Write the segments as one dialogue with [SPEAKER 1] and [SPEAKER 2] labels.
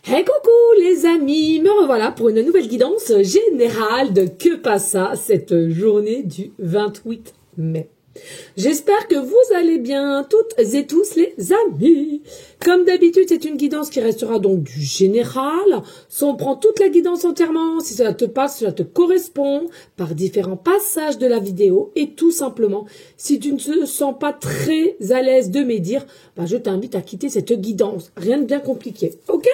[SPEAKER 1] Hey coucou les amis, me revoilà pour une nouvelle guidance générale de Que passa cette journée du 28 mai. J'espère que vous allez bien toutes et tous les amis. Comme d'habitude, c'est une guidance qui restera donc du général. Si on prend toute la guidance entièrement, si cela te parle, si cela te correspond, par différents passages de la vidéo. Et tout simplement, si tu ne te sens pas très à l'aise de m'aider, je t'invite à quitter cette guidance. Rien de bien compliqué, ok ?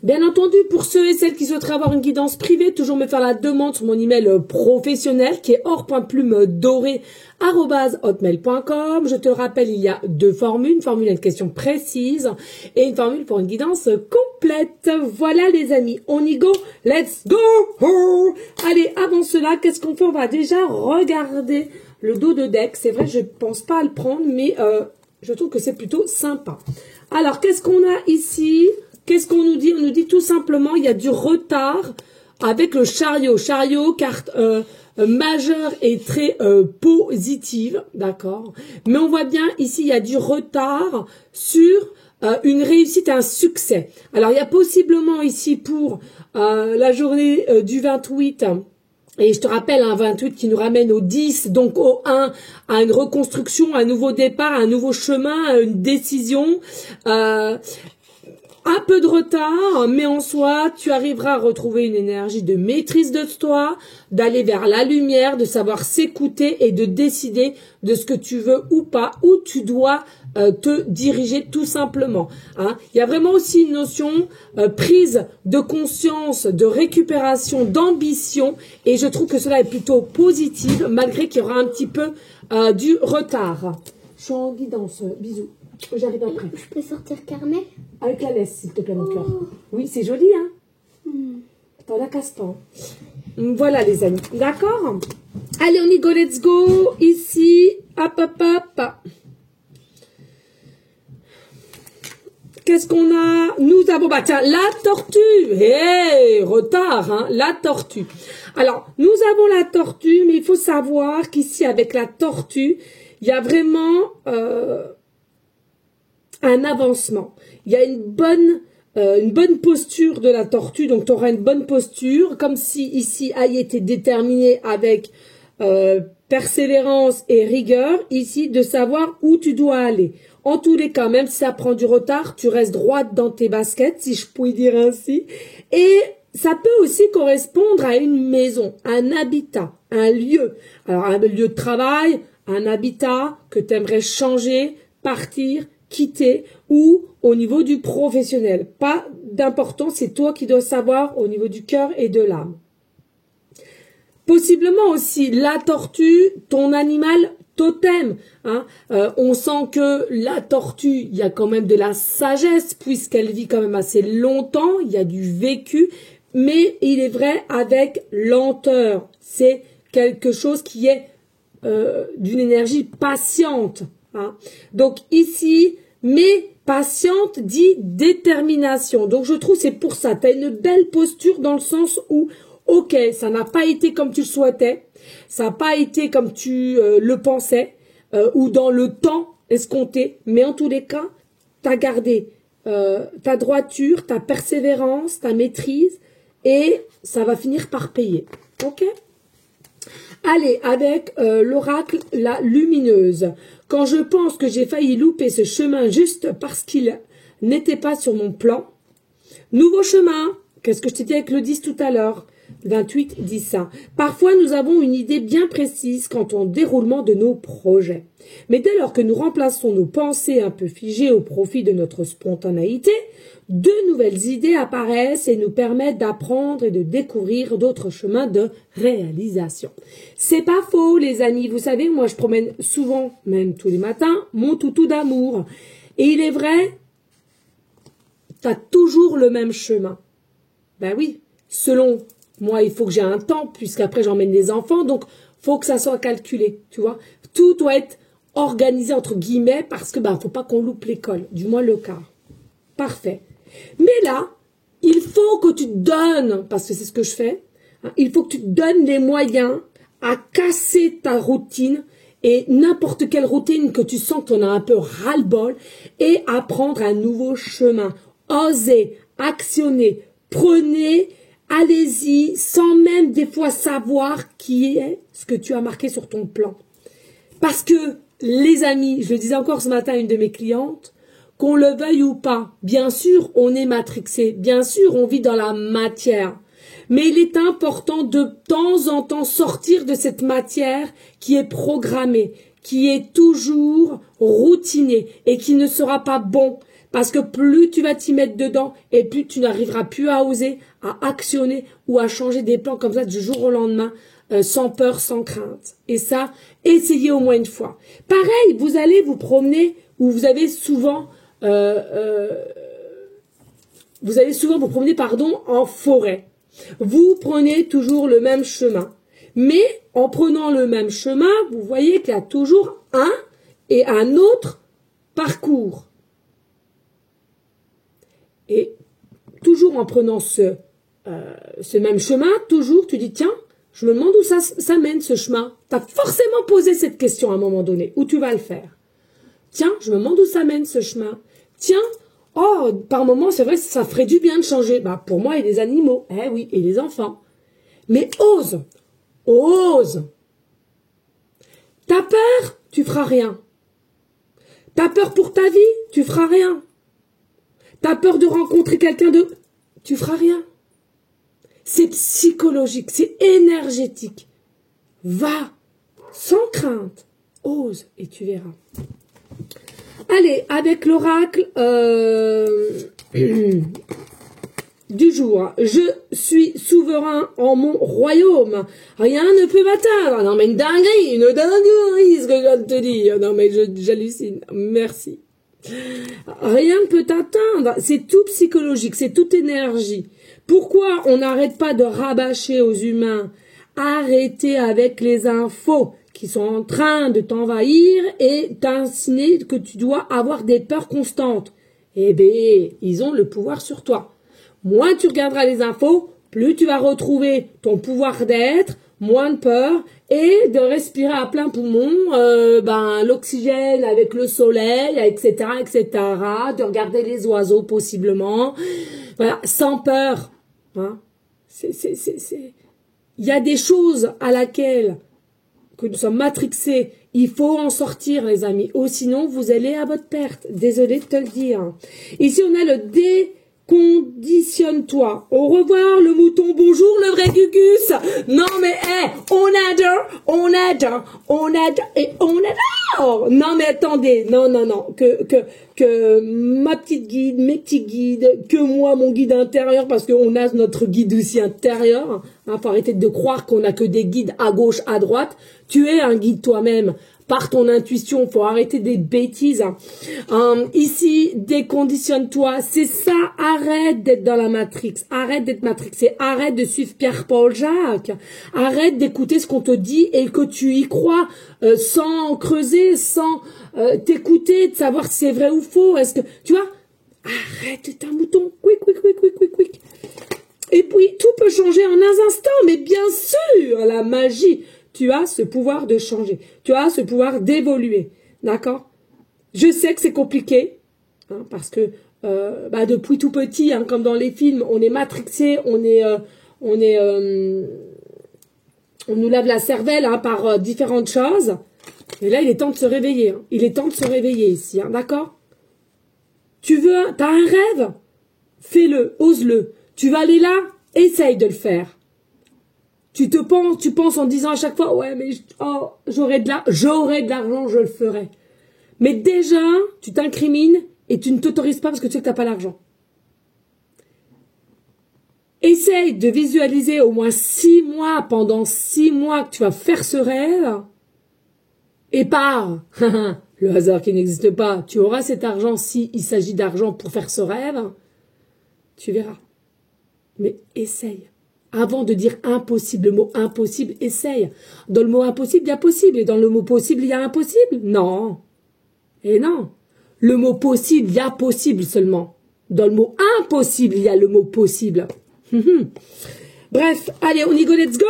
[SPEAKER 1] Bien entendu, pour ceux et celles qui souhaiteraient avoir une guidance privée, toujours me faire la demande sur mon email professionnel qui est or.plume-doré@hotmail.com. Je te rappelle, il y a deux formules, une formule à une question précise et une formule pour une guidance complète. Voilà les amis, on y go, let's go. Allez, avant cela, qu'est-ce qu'on fait? On va déjà regarder le dos de deck. C'est vrai, je pense pas à le prendre, mais je trouve que c'est plutôt sympa. Alors, qu'est-ce qu'on a ici? Qu'est-ce qu'on nous dit? On nous dit tout simplement, il y a du retard avec le chariot. Chariot, carte majeure et très positive, d'accord? Mais on voit bien, ici, il y a du retard sur une réussite, un succès. Alors, il y a possiblement ici pour la journée du 28... Et je te rappelle, un 28 qui nous ramène au 10, donc au 1, à une reconstruction, à un nouveau départ, à un nouveau chemin, à une décision. Un peu de retard, mais en soi, tu arriveras à retrouver une énergie de maîtrise de toi, d'aller vers la lumière, de savoir s'écouter et de décider de ce que tu veux ou pas, où tu dois te diriger tout simplement. Hein. Il y a vraiment aussi une notion prise de conscience, de récupération, d'ambition, et je trouve que cela est plutôt positif, malgré qu'il y aura un petit peu du retard. Je suis en guidance, bisous. J'arrive après.
[SPEAKER 2] Je peux sortir Carmel?
[SPEAKER 1] Avec la laisse, s'il te plaît, mon cœur. Oui, c'est joli, hein? T'en la casse pas. Voilà, les amis. D'accord? Allez, on y go, let's go. Ici, hop, hop, hop. Qu'est-ce qu'on a? Nous avons, tiens, la tortue. Hey, retard, hein? La tortue. Alors, nous avons la tortue, mais il faut savoir qu'ici, avec la tortue, il y a vraiment... un avancement. Il y a une bonne posture de la tortue, donc tu auras une bonne posture, comme si ici aille était déterminé avec persévérance et rigueur, ici de savoir où tu dois aller. En tous les cas, même si ça prend du retard, tu restes droite dans tes baskets, si je puis dire ainsi, et ça peut aussi correspondre à une maison, un habitat, un lieu. Alors un lieu de travail, un habitat que tu aimerais changer, partir, quitter, ou au niveau du professionnel. Pas d'importance, c'est toi qui dois savoir au niveau du cœur et de l'âme. Possiblement aussi la tortue, ton animal totem. Hein. On sent que la tortue, il y a quand même de la sagesse, puisqu'elle vit quand même assez longtemps, il y a du vécu, mais il est vrai avec lenteur. C'est quelque chose qui est d'une énergie patiente. Hein. Donc ici, mais patiente dit détermination. Donc je trouve c'est pour ça. Tu as une belle posture dans le sens où, ok, ça n'a pas été comme tu le souhaitais, ça n'a pas été comme tu le pensais, ou dans le temps escompté, mais en tous les cas, tu as gardé ta droiture, ta persévérance, ta maîtrise, et ça va finir par payer. Ok ? Allez, avec l'oracle, la lumineuse. Quand je pense que j'ai failli louper ce chemin juste parce qu'il n'était pas sur mon plan. Nouveau chemin. Qu'est-ce que je t'ai dit avec le 10 tout à l'heure? 28 dit ça. Parfois, nous avons une idée bien précise quant au déroulement de nos projets. Mais dès lors que nous remplaçons nos pensées un peu figées au profit de notre spontanéité, de nouvelles idées apparaissent et nous permettent d'apprendre et de découvrir d'autres chemins de réalisation. C'est pas faux, les amis. Vous savez, moi, je promène souvent, même tous les matins, mon toutou d'amour. Et il est vrai, t'as toujours le même chemin. Ben oui, selon moi, il faut que j'ai un temps, puisqu'après, j'emmène les enfants, donc faut que ça soit calculé, tu vois. Tout doit être organisé, entre guillemets, parce que, faut pas qu'on loupe l'école, du moins le quart. Parfait. Mais là, il faut que tu te donnes, parce que c'est ce que je fais, hein, il faut que tu te donnes les moyens à casser ta routine et n'importe quelle routine que tu sens que tu en as un peu ras-le-bol et à prendre un nouveau chemin. Oser, actionnez, prenez, allez-y, sans même des fois savoir qui est ce que tu as marqué sur ton plan. Parce que, les amis, je le disais encore ce matin à une de mes clientes, qu'on le veuille ou pas, bien sûr, on est matrixé, bien sûr, on vit dans la matière. Mais il est important de temps en temps sortir de cette matière qui est programmée, qui est toujours routinée et qui ne sera pas bon. Parce que plus tu vas t'y mettre dedans et plus tu n'arriveras plus à oser, à actionner ou à changer des plans comme ça du jour au lendemain, sans peur, sans crainte. Et ça, essayez au moins une fois. Pareil, vous allez vous promener ou vous allez souvent vous promener en forêt. Vous prenez toujours le même chemin. Mais en prenant le même chemin, vous voyez qu'il y a toujours un et un autre parcours. Et toujours en prenant ce même chemin, toujours tu dis tiens, je me demande où ça mène ce chemin. Tu as forcément posé cette question à un moment donné, où tu vas le faire. Tiens, je me demande où ça mène ce chemin. Tiens, oh, par moment, c'est vrai, ça ferait du bien de changer. Bah, pour moi et les animaux, eh oui, et les enfants. Mais ose, ose. T'as peur, tu feras rien. T'as peur pour ta vie, tu feras rien. T'as peur de rencontrer quelqu'un tu feras rien. C'est psychologique, c'est énergétique. Va, sans crainte, ose et tu verras. Allez, avec l'oracle du jour. Je suis souverain en mon royaume. Rien ne peut m'atteindre. Non mais une dinguerie ce que je viens de te dire. Non mais j'hallucine. Merci. Rien ne peut t'atteindre. C'est tout psychologique, c'est toute énergie. Pourquoi on n'arrête pas de rabâcher aux humains? Arrêtez avec les infos qui sont en train de t'envahir et t'insinuer que tu dois avoir des peurs constantes. Eh bien, ils ont le pouvoir sur toi. Moins tu regarderas les infos, plus tu vas retrouver ton pouvoir d'être, moins de peur et de respirer à plein poumon l'oxygène avec le soleil, etc., etc., de regarder les oiseaux possiblement, voilà, sans peur. Hein. Il y a des choses à laquelle que nous sommes matrixés, il faut en sortir les amis, ou sinon vous allez à votre perte, désolé de te le dire. Ici on a le déconditionne-toi. Au revoir le mouton, bonjour le vrai Gugus. Non mais on adore et on adore. Non mais attendez, non, que ma petite guide, mes petits guides, que moi mon guide intérieur, parce qu'on a notre guide aussi intérieur, hein, faut arrêter de croire qu'on a que des guides à gauche, à droite, tu es un guide toi-même, par ton intuition, faut arrêter des bêtises. Ici, déconditionne-toi, c'est ça, arrête d'être dans la matrix, arrête d'être matrixé, arrête de suivre Pierre-Paul Jacques, arrête d'écouter ce qu'on te dit et que tu y crois sans creuser, sans t'écouter, de savoir si c'est vrai ou faux. Est-ce que, tu vois, arrête d'être un mouton, quick. Et puis, tout peut changer en un instant, mais bien sûr, la magie. Tu as ce pouvoir de changer. Tu as ce pouvoir d'évoluer. D'accord? Je sais que c'est compliqué. Hein, parce que depuis tout petit, hein, comme dans les films, on est matrixé, on nous lave la cervelle hein, par différentes choses. Et là, il est temps de se réveiller. Hein. Il est temps de se réveiller ici. Hein, d'accord? T'as un rêve? Fais-le, ose-le. Tu vas aller là? Essaye de le faire. Tu penses en disant à chaque fois, ouais, mais j'aurais de l'argent, je le ferai. Mais déjà, tu t'incrimines et tu ne t'autorises pas parce que tu sais que tu n'as pas l'argent. Essaye de visualiser au moins 6 mois, pendant 6 mois que tu vas faire ce rêve. Et pars. Le hasard qui n'existe pas. Tu auras cet argent s'il s'agit d'argent pour faire ce rêve. Tu verras. Mais essaye. Avant de dire impossible, le mot impossible, essaye. Dans le mot impossible, il y a possible. Et dans le mot possible, il y a impossible. Non. Et non. Le mot possible, il y a possible seulement. Dans le mot impossible, il y a le mot possible. Bref, allez, on y go, let's go.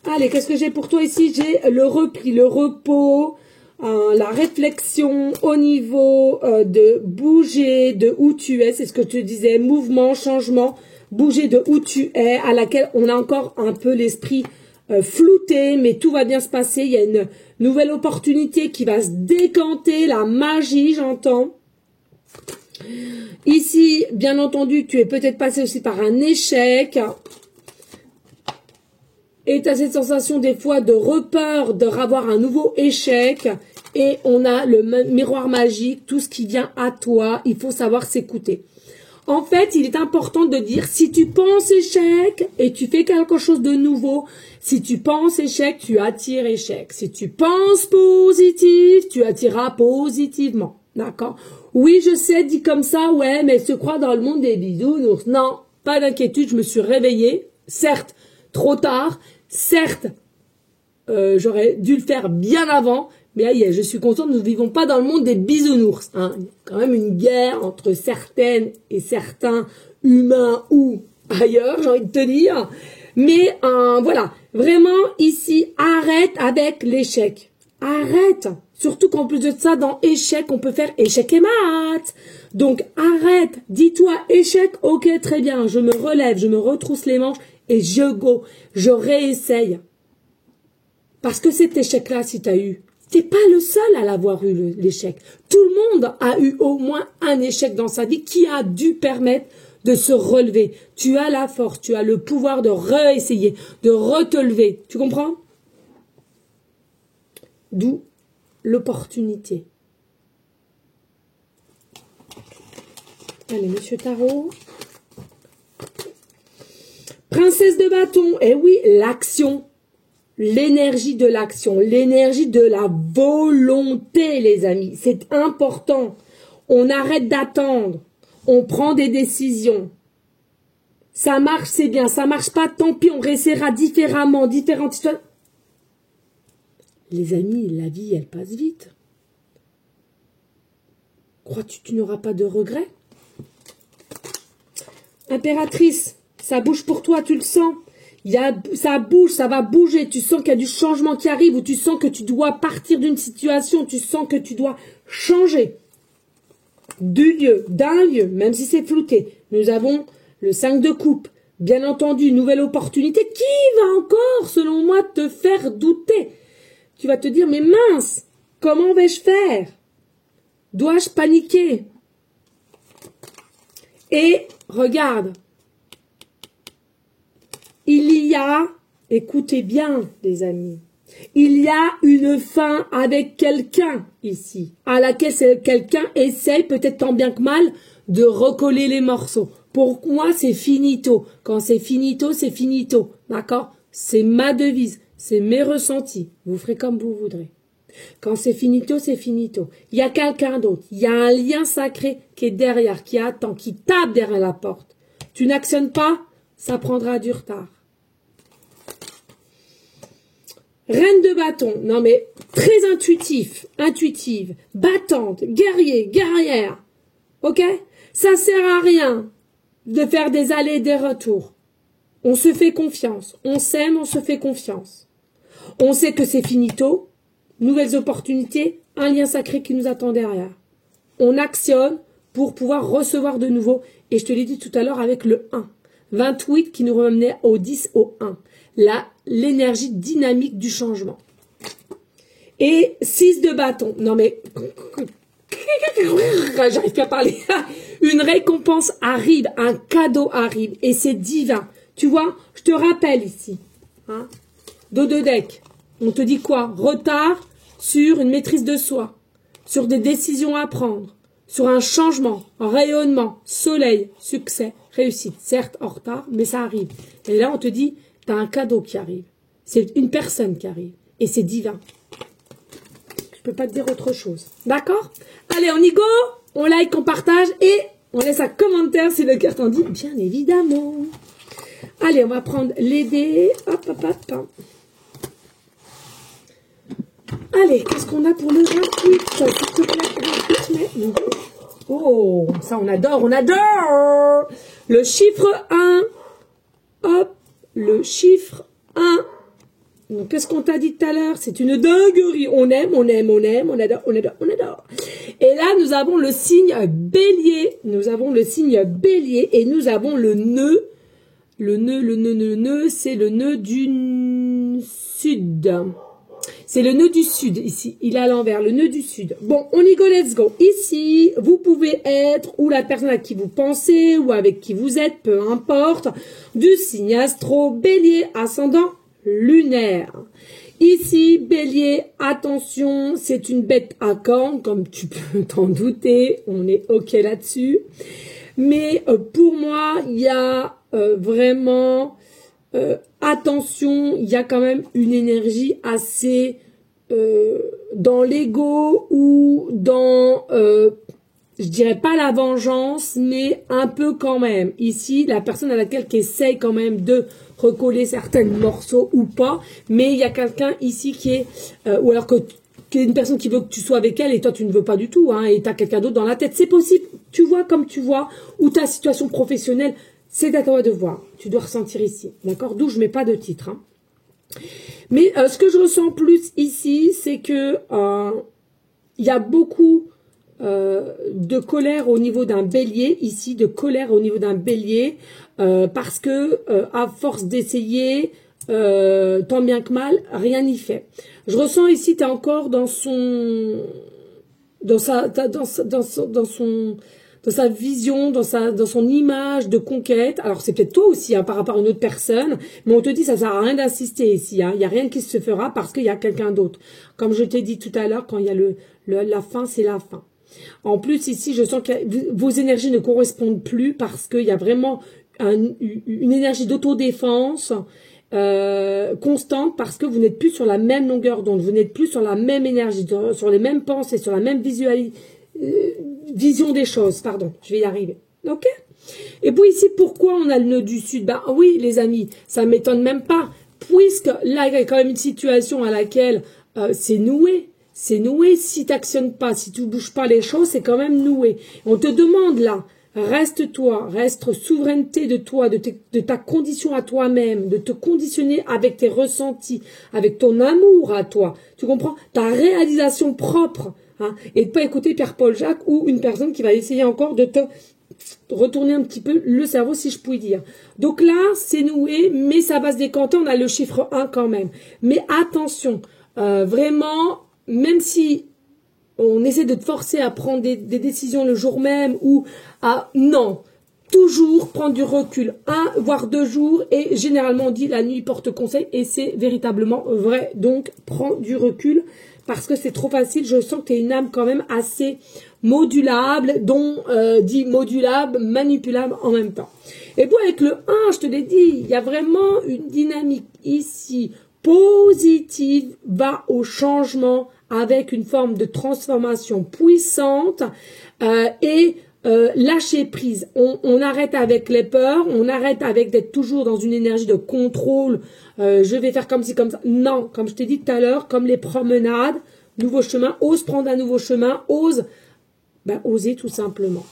[SPEAKER 1] Allez, qu'est-ce que j'ai pour toi ici? J'ai le repli, le repos. la réflexion au niveau de bouger de où tu es, c'est ce que tu disais, mouvement, changement, bouger de où tu es, à laquelle on a encore un peu l'esprit flouté, mais tout va bien se passer, il y a une nouvelle opportunité qui va se décanter, la magie, j'entends. Ici, bien entendu, tu es peut-être passé aussi par un échec. Et tu as cette sensation des fois de repeur, de avoir un nouveau échec. Et on a le miroir magique, tout ce qui vient à toi, il faut savoir s'écouter. En fait, il est important de dire, si tu penses échec et tu fais quelque chose de nouveau, si tu penses échec, tu attires échec. Si tu penses positif, tu attireras positivement. D'accord? Oui, je sais, dit comme ça, ouais, mais elle se croit dans le monde des bisounours. Non, pas d'inquiétude, je me suis réveillée. Certes, trop tard. Certes, j'aurais dû le faire bien avant. Mais là, je suis contente, nous ne vivons pas dans le monde des bisounours. Hein. Il y a quand même une guerre entre certaines et certains humains ou ailleurs, j'ai envie de te dire. Mais voilà, vraiment ici, arrête avec l'échec. Arrête. Surtout qu'en plus de ça, dans échec, on peut faire échec et maths. Donc arrête, dis-toi échec, ok, très bien, je me relève, je me retrousse les manches et je réessaye. Parce que cet échec-là, si tu as eu, t'es pas le seul à l'avoir eu, l'échec. Tout le monde a eu au moins un échec dans sa vie qui a dû permettre de se relever. Tu as la force, tu as le pouvoir de réessayer, de te lever. Tu comprends? D'où l'opportunité. Allez, monsieur Tarot. Princesse de bâton. Eh oui, l'action. L'énergie de l'action, l'énergie de la volonté, les amis. C'est important. On arrête d'attendre. On prend des décisions. Ça marche, c'est bien. Ça marche pas, tant pis, on réessayera différemment, différentes situations. Les amis, la vie, elle passe vite. Crois-tu que tu n'auras pas de regrets? Impératrice, ça bouge pour toi, tu le sens. Ça bouge, ça va bouger. Tu sens qu'il y a du changement qui arrive ou tu sens que tu dois partir d'une situation. Tu sens que tu dois changer d'un lieu, même si c'est flouté. Nous avons le 5 de coupe. Bien entendu, une nouvelle opportunité qui va encore, selon moi, te faire douter. Tu vas te dire, mais mince, comment vais-je faire? Dois-je paniquer? Et regarde, il y a, écoutez bien les amis, il y a une fin avec quelqu'un ici, à laquelle quelqu'un essaye peut-être tant bien que mal de recoller les morceaux. Pour moi, c'est finito. Quand c'est finito, d'accord? C'est ma devise, c'est mes ressentis. Vous ferez comme vous voudrez. Quand c'est finito, c'est finito. Il y a quelqu'un d'autre. Il y a un lien sacré qui est derrière, qui attend, qui tape derrière la porte. Tu n'actionnes pas, ça prendra du retard. Reine de bâton. Non mais très intuitive, battante, guerrière. Ok? Ça sert à rien de faire des allers et des retours. On se fait confiance. On s'aime, on se fait confiance. On sait que c'est finito. Nouvelles opportunités, un lien sacré qui nous attend derrière. On actionne pour pouvoir recevoir de nouveau. Et je te l'ai dit tout à l'heure avec le 1. 28 qui nous remenait au 10, au 1. L'énergie dynamique du changement. Et 6 de bâton. Non mais... J'arrive plus à parler. Une récompense arrive, un cadeau arrive. Et c'est divin. Tu vois, je te rappelle ici. Hein, dos de deck. On te dit quoi? Retard sur une maîtrise de soi, sur des décisions à prendre, sur un changement, un rayonnement, soleil, succès, réussite. Certes, en retard, mais ça arrive. Et là, on te dit, tu as un cadeau qui arrive. C'est une personne qui arrive. Et c'est divin. Je peux pas te dire autre chose. D'accord? Allez, on y go. On like, on partage et on laisse un commentaire si le cœur t'en dit. Bien évidemment. Allez, on va prendre les dés. Hop, hop, hop. Allez, qu'est-ce qu'on a pour le 28? S'il te plaît, 28 mai. Oh, ça on adore, on adore. Le chiffre 1. Hop, le chiffre 1. Donc, qu'est-ce qu'on t'a dit tout à l'heure? C'est une dinguerie. On aime, on aime, on aime, on adore, on adore, on adore. Et là, nous avons le signe bélier. Nous avons le signe bélier et nous avons le nœud. Le nœud, c'est le nœud du sud. C'est le nœud du sud, ici. Il est à l'envers, le nœud du sud. Bon, on y go, let's go. Ici, vous pouvez être, ou la personne à qui vous pensez, ou avec qui vous êtes, peu importe, du signe astro bélier, ascendant lunaire. Ici, bélier, attention, c'est une bête à cornes, comme tu peux t'en douter. On est OK là-dessus. Mais pour moi, il y a vraiment... attention, il y a quand même une énergie assez dans l'ego ou dans, je dirais pas la vengeance, mais un peu quand même. Ici, la personne à laquelle qui essaye quand même de recoller certains morceaux ou pas, mais il y a quelqu'un ici qui est, ou alors qu'il y a une personne qui veut que tu sois avec elle et toi tu ne veux pas du tout, hein, et tu as quelqu'un d'autre dans la tête. C'est possible, tu vois comme tu vois, ou ta situation professionnelle, c'est à toi de voir. Tu dois ressentir ici. D'accord? D'où je mets pas de titre. Hein. Mais ce que je ressens plus ici, c'est que il y a beaucoup de colère au niveau d'un bélier. Ici, de colère au niveau d'un bélier. Parce que à force d'essayer, tant bien que mal, rien n'y fait. Je ressens ici, tu es encore dans son... Dans sa vision, dans son image de conquête. Alors, c'est peut-être toi aussi, hein, par rapport à une autre personne, mais on te dit, ça sert à rien d'insister ici, hein. Il n'y a rien qui se fera parce qu'il y a quelqu'un d'autre. Comme je t'ai dit tout à l'heure, quand il y a la fin, c'est la fin. En plus, ici, je sens que vos énergies ne correspondent plus parce qu'il y a vraiment une énergie d'autodéfense constante parce que vous n'êtes plus sur la même longueur d'onde, vous n'êtes plus sur la même énergie, sur les mêmes pensées, sur la même vision des choses, pardon, je vais y arriver. Ok? Et puis ici, pourquoi on a le nœud du sud? Ben oui, les amis, ça ne m'étonne même pas, puisque là, il y a quand même une situation à laquelle c'est noué. C'est noué, si tu n'actionnes pas, si tu ne bouges pas les choses, c'est quand même noué. On te demande là, reste toi, reste souveraineté de toi, de ta condition à toi-même, de te conditionner avec tes ressentis, avec ton amour à toi. Tu comprends? Ta réalisation propre. Hein, et de pas écouter Pierre-Paul Jacques ou une personne qui va essayer encore de te retourner un petit peu le cerveau, si je puis dire. Donc là, c'est noué, mais ça va se décanter. On a le chiffre 1 quand même. Mais attention, vraiment, même si on essaie de te forcer à prendre des décisions le jour même ou à... Non, toujours prendre du recul. 1 voire 2 jours et généralement on dit la nuit porte conseil et c'est véritablement vrai. Donc, prends du recul. Parce que c'est trop facile, je sens que tu es une âme quand même assez modulable, dont dit modulable, manipulable en même temps. Et puis avec le 1, je te l'ai dit, il y a vraiment une dynamique ici positive, va au changement avec une forme de transformation puissante et lâcher prise. On arrête avec les peurs, on arrête avec d'être toujours dans une énergie de contrôle. Je vais faire comme ci, comme ça. Non, comme je t'ai dit tout à l'heure, comme les promenades, nouveau chemin, ose prendre un nouveau chemin, ose, oser tout simplement.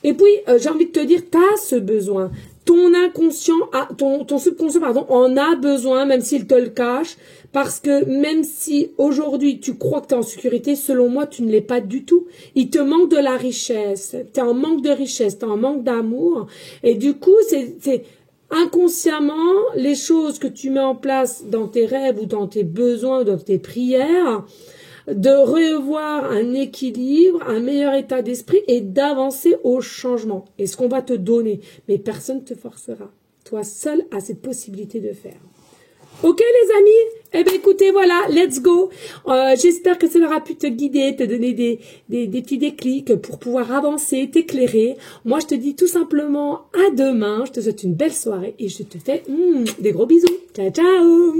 [SPEAKER 1] Et puis, j'ai envie de te dire, tu as ce besoin. Ton inconscient, ton subconscient, pardon, en a besoin, même s'il te le cache, parce que même si aujourd'hui tu crois que tu es en sécurité, selon moi, tu ne l'es pas du tout. Il te manque de la richesse, tu es en manque de richesse, tu es en manque d'amour, et du coup, c'est inconsciemment, les choses que tu mets en place dans tes rêves ou dans tes besoins, ou dans tes prières, de revoir un équilibre, un meilleur état d'esprit et d'avancer au changement. Et ce qu'on va te donner, mais personne ne te forcera. Toi seul as cette possibilité de faire. Ok les amis? Eh bien écoutez, voilà, let's go. J'espère que ça aura pu te guider, te donner des petits déclics pour pouvoir avancer, t'éclairer. Moi je te dis tout simplement à demain, je te souhaite une belle soirée et je te fais des gros bisous. Ciao ciao.